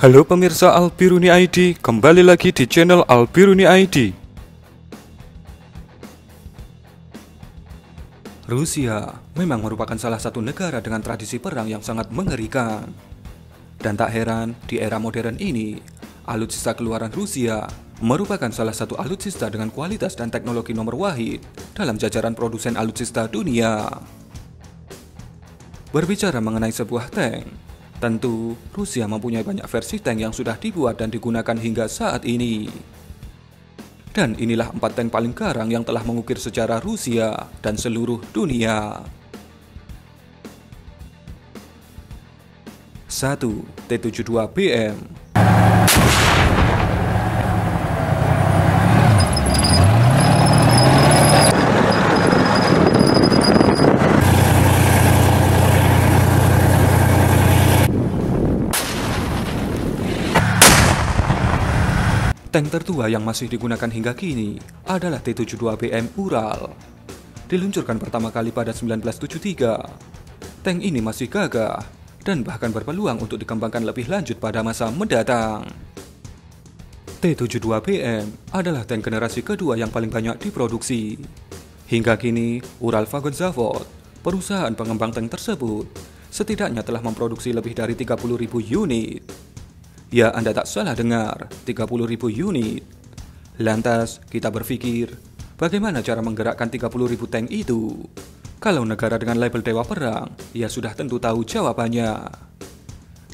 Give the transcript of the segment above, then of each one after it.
Halo pemirsa Albiruni ID, kembali lagi di channel Albiruni ID. Rusia memang merupakan salah satu negara dengan tradisi perang yang sangat mengerikan. Dan tak heran, di era modern ini, alutsista keluaran Rusia merupakan salah satu alutsista dengan kualitas dan teknologi nomor wahid dalam jajaran produsen alutsista dunia. Berbicara mengenai sebuah tank, tentu Rusia mempunyai banyak versi tank yang sudah dibuat dan digunakan hingga saat ini. Dan inilah 4 tank paling garang yang telah mengukir sejarah Rusia dan seluruh dunia. 1. T-72BM. Tank tertua yang masih digunakan hingga kini adalah T-72BM Ural. Diluncurkan pertama kali pada 1973. Tank ini masih gagah dan bahkan berpeluang untuk dikembangkan lebih lanjut pada masa mendatang. T-72BM adalah tank generasi kedua yang paling banyak diproduksi. Hingga kini, Uralvagon Zavod, perusahaan pengembang tank tersebut, setidaknya telah memproduksi lebih dari 30.000 unit. Ya, Anda tak salah dengar, 30.000 unit. Lantas, kita berpikir, bagaimana cara menggerakkan 30.000 tank itu? Kalau negara dengan label Dewa Perang, ya sudah tentu tahu jawabannya.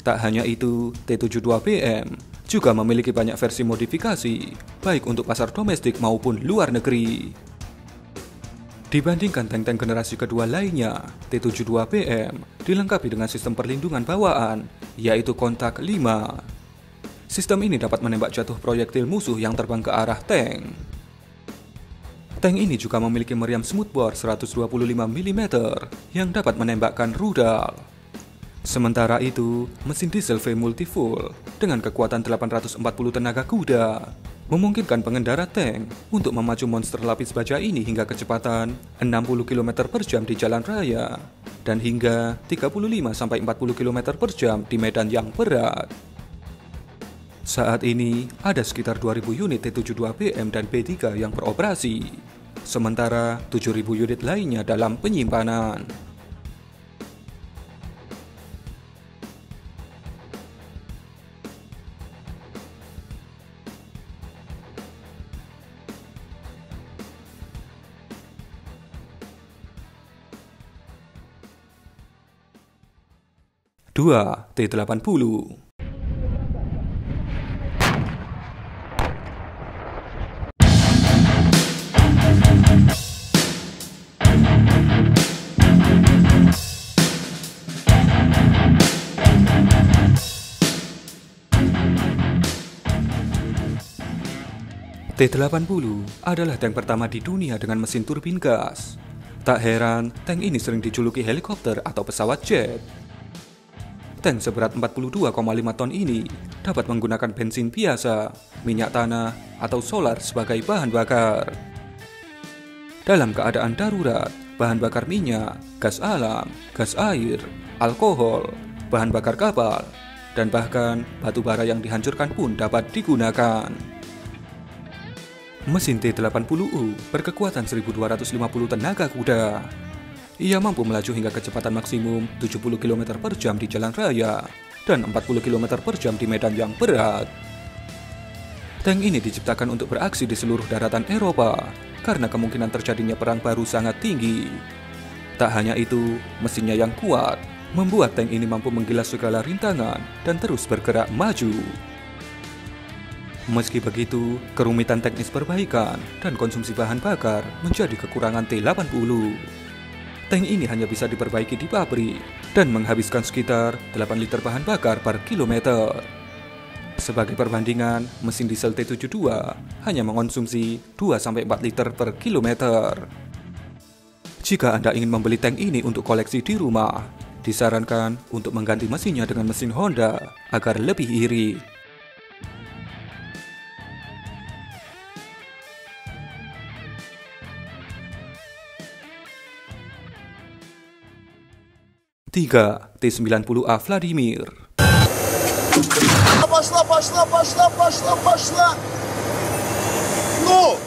Tak hanya itu, T-72BM juga memiliki banyak versi modifikasi, baik untuk pasar domestik maupun luar negeri. Dibandingkan tank-tank generasi kedua lainnya, T-72BM dilengkapi dengan sistem perlindungan bawaan, yaitu kontak 5. Sistem ini dapat menembak jatuh proyektil musuh yang terbang ke arah tank. Tank ini juga memiliki meriam smoothbore 125 mm yang dapat menembakkan rudal. Sementara itu, mesin diesel V multifuel dengan kekuatan 840 tenaga kuda memungkinkan pengendara tank untuk memacu monster lapis baja ini hingga kecepatan 60 km per jam di jalan raya dan hingga 35-40 km per jam di medan yang berat. Saat ini, ada sekitar 2.000 unit T-72BM dan B3 yang beroperasi, sementara 7.000 unit lainnya dalam penyimpanan. Dua, T-80. T-80 adalah tank pertama di dunia dengan mesin turbin gas. Tak heran, tank ini sering dijuluki helikopter atau pesawat jet. Tank seberat 42,5 ton ini dapat menggunakan bensin biasa, minyak tanah, atau solar sebagai bahan bakar. Dalam keadaan darurat, bahan bakar minyak, gas alam, gas air, alkohol, bahan bakar kapal, dan bahkan batu bara yang dihancurkan pun dapat digunakan. Mesin T-80U berkekuatan 1.250 tenaga kuda. Ia mampu melaju hingga kecepatan maksimum 70 km per jam di jalan raya dan 40 km per jam di medan yang berat. Tank ini diciptakan untuk beraksi di seluruh daratan Eropa karena kemungkinan terjadinya perang baru sangat tinggi. Tak hanya itu, mesinnya yang kuat membuat tank ini mampu menggilas segala rintangan dan terus bergerak maju. Meski begitu, kerumitan teknis perbaikan dan konsumsi bahan bakar menjadi kekurangan T-80. Tank ini hanya bisa diperbaiki di pabrik dan menghabiskan sekitar 8 liter bahan bakar per kilometer. Sebagai perbandingan, mesin diesel T-72 hanya mengonsumsi 2-4 liter per kilometer. Jika Anda ingin membeli tank ini untuk koleksi di rumah, disarankan untuk mengganti mesinnya dengan mesin Honda agar lebih irit. Tiga, T-90A Vladimir. пошла. Ну!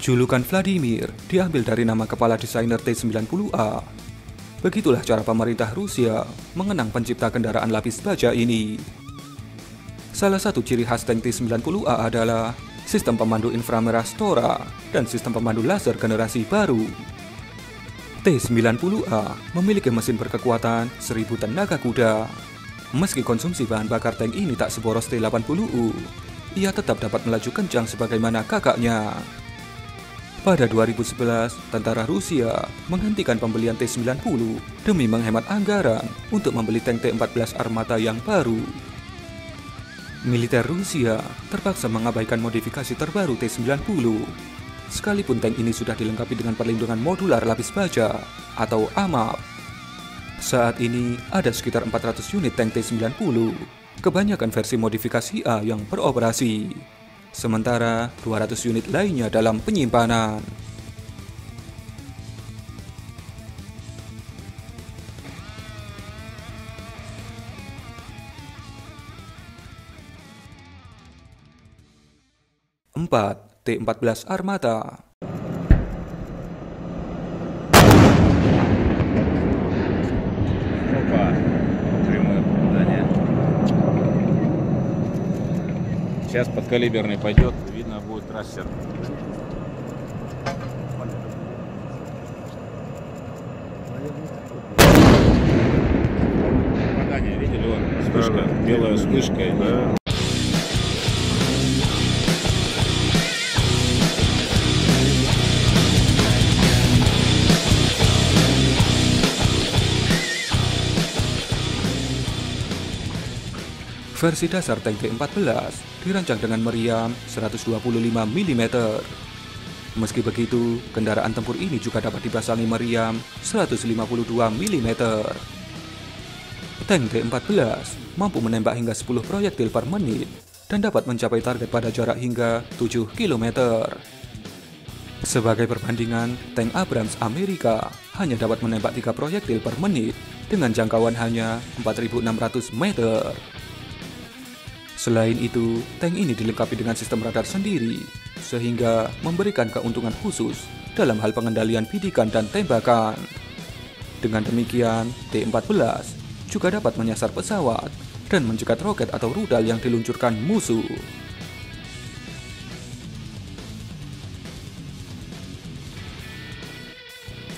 Julukan Vladimir diambil dari nama kepala desainer T-90A. Begitulah cara pemerintah Rusia mengenang pencipta kendaraan lapis baja ini. Salah satu ciri khas tank T-90A adalah sistem pemandu inframerah Stora dan sistem pemandu laser generasi baru. T-90A memiliki mesin berkekuatan 1000 tenaga kuda. Meski konsumsi bahan bakar tank ini tak seboros T-80U, ia tetap dapat melaju kencang sebagaimana kakaknya. Pada 2011, tentara Rusia menghentikan pembelian T-90 demi menghemat anggaran untuk membeli tank T-14 Armata yang baru. Militer Rusia terpaksa mengabaikan modifikasi terbaru T-90. Sekalipun tank ini sudah dilengkapi dengan perlindungan modular lapis baja atau AMAP. Saat ini ada sekitar 400 unit tank T-90, kebanyakan versi modifikasi A yang beroperasi. Sementara 200 unit lainnya dalam penyimpanan. T-14 Armata. Прямое попадание. Сейчас подкалиберный пойдет, видно будет трассер. Попадание, видели, вон вспышка, белая вспышка. Да. Versi dasar tank T-14 dirancang dengan meriam 125 mm. Meski begitu, kendaraan tempur ini juga dapat dipasangi meriam 152 mm. Tank T-14 mampu menembak hingga 10 proyektil per menit dan dapat mencapai target pada jarak hingga 7 km. Sebagai perbandingan, tank Abrams Amerika hanya dapat menembak 3 proyektil per menit dengan jangkauan hanya 4.600 meter. Selain itu, tank ini dilengkapi dengan sistem radar sendiri, sehingga memberikan keuntungan khusus dalam hal pengendalian bidikan dan tembakan. Dengan demikian, T-14 juga dapat menyasar pesawat dan mencegat roket atau rudal yang diluncurkan musuh.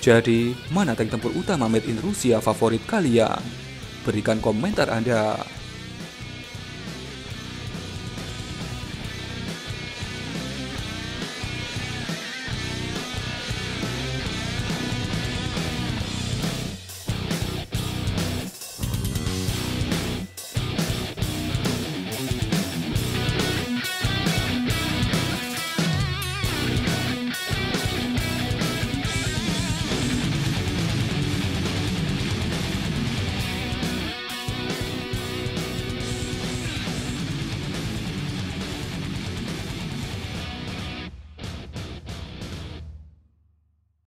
Jadi, mana tank tempur utama made in Rusia favorit kalian? Berikan komentar Anda.